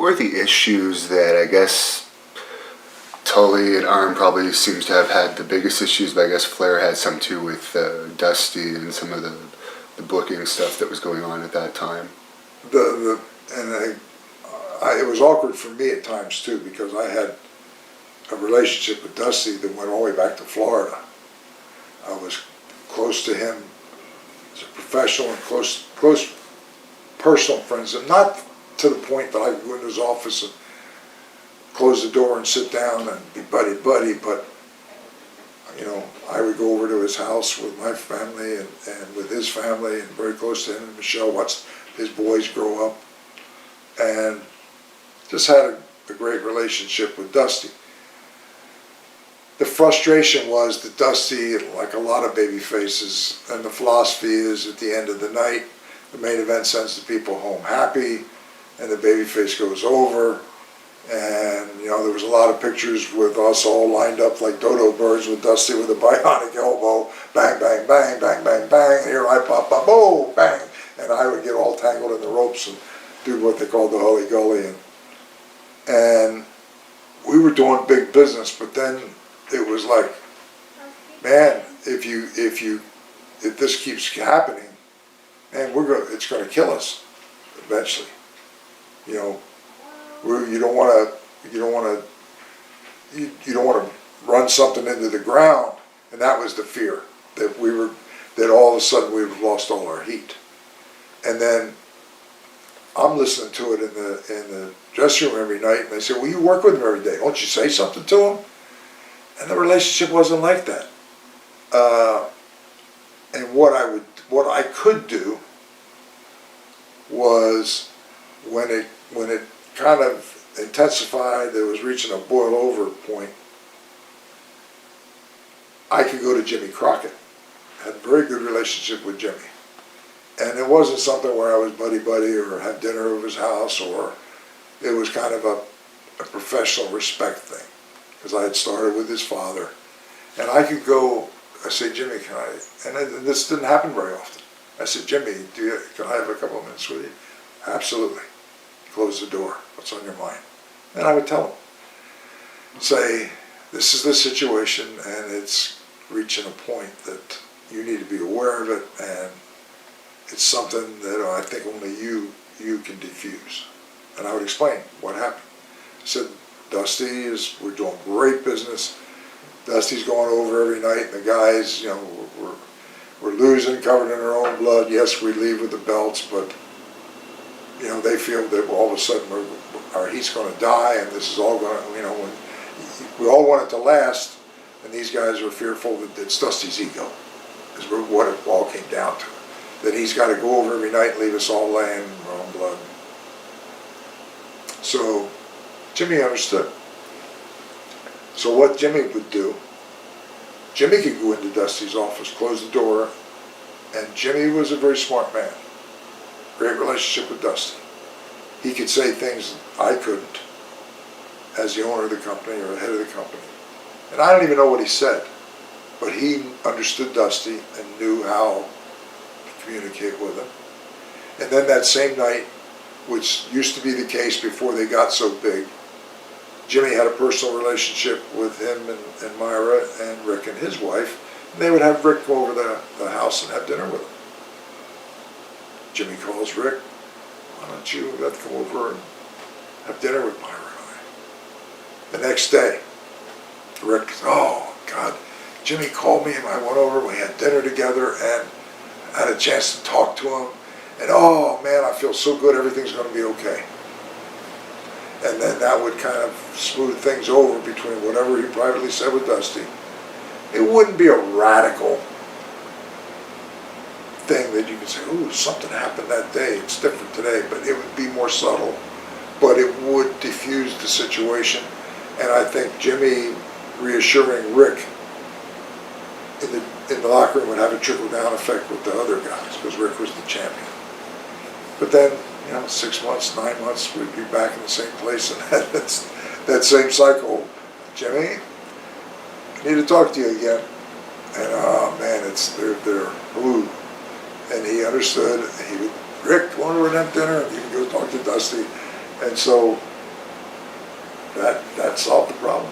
were the issues that I guess Tully and Arn probably seems to have had the biggest issues, but I guess Flair had some too with Dusty and some of the booking stuff that was going on at that time. It was awkward for me at times too, because I had a relationship with Dusty that went all the way back to Florida. I was close to him as a professional and close personal friends, and not to the point that I would go into his office and close the door and sit down and be buddy-buddy, but you know, I would go over to his house with my family and with his family, and very close to him and Michelle, watched his boys grow up, and just had a great relationship with Dusty. The frustration was that Dusty, like a lot of baby faces, and the philosophy is at the end of the night, the main event sends the people home happy, and the baby face goes over. And you know, there was a lot of pictures with us all lined up like dodo birds with Dusty with a bionic elbow, bang, bang, bang, bang, bang, bang, and here I pop up, oh, bang, and I would get all tangled in the ropes and do what they called the Hully Gully, and we were doing big business, but then it was like, man, if this keeps happening, man, it's gonna kill us eventually. You know, you don't want to run something into the ground, and that was the fear, that all of a sudden we would have lost all our heat. And then I'm listening to it in the dressing room every night, and they say, well, you work with him every day, don't you say something to him? And the relationship wasn't like that. And what I could do was, when it kind of intensified, it was reaching a boil over point, I could go to Jimmy Crockett. I had a very good relationship with Jimmy. And it wasn't something where I was buddy-buddy or have dinner over his house, or it was kind of a professional respect thing, because I had started with his father. And I could go, I say, Jimmy, can I, and this didn't happen very often. I said, Jimmy, can I have a couple of minutes with you? Absolutely. Close the door. What's on your mind? And I would tell him, say, this is the situation, and it's reaching a point that you need to be aware of it, and it's something that I think only you can diffuse. And I would explain what happened. I said, Dusty we're doing great business. Dusty's going over every night, and the guys, you know, we're losing, covered in our own blood. Yes, we leave with the belts, but you know, they feel that all of a sudden our heat's going to die, and this is all going to, you know, when we all want it to last, and these guys are fearful that it's Dusty's ego, is what it all came down to. That he's got to go over every night and leave us all laying in our own blood. So Jimmy understood. So what Jimmy would do, Jimmy could go into Dusty's office, close the door, and Jimmy was a very smart man. Great relationship with Dusty. He could say things I couldn't as the owner of the company or the head of the company. And I don't even know what he said, but he understood Dusty and knew how to communicate with him. And then that same night, which used to be the case before they got so big, Jimmy had a personal relationship with him and Myra and Rick and his wife, and they would have Rick go over the house and have dinner with him. Jimmy calls Rick, why don't you come over and have dinner with Myra and I? The next day, Rick, oh God, Jimmy called me and I went over, we had dinner together and I had a chance to talk to him, and oh man, I feel so good, everything's going to be okay. And then that would kind of smooth things over between whatever he privately said with Dusty. It wouldn't be a radical thing that you can say, ooh, something happened that day, it's different today, but it would be more subtle, but it would diffuse the situation. And I think Jimmy reassuring Rick in the locker room would have a trickle-down effect with the other guys, because Rick was the champion. But then, you know, 6 months, 9 months, we'd be back in the same place, and that same cycle. Jimmy, I need to talk to you again. And oh man, they're blue. And he understood. He would, Rick, want to have dinner? And he would go talk to Dusty. And so that solved the problem.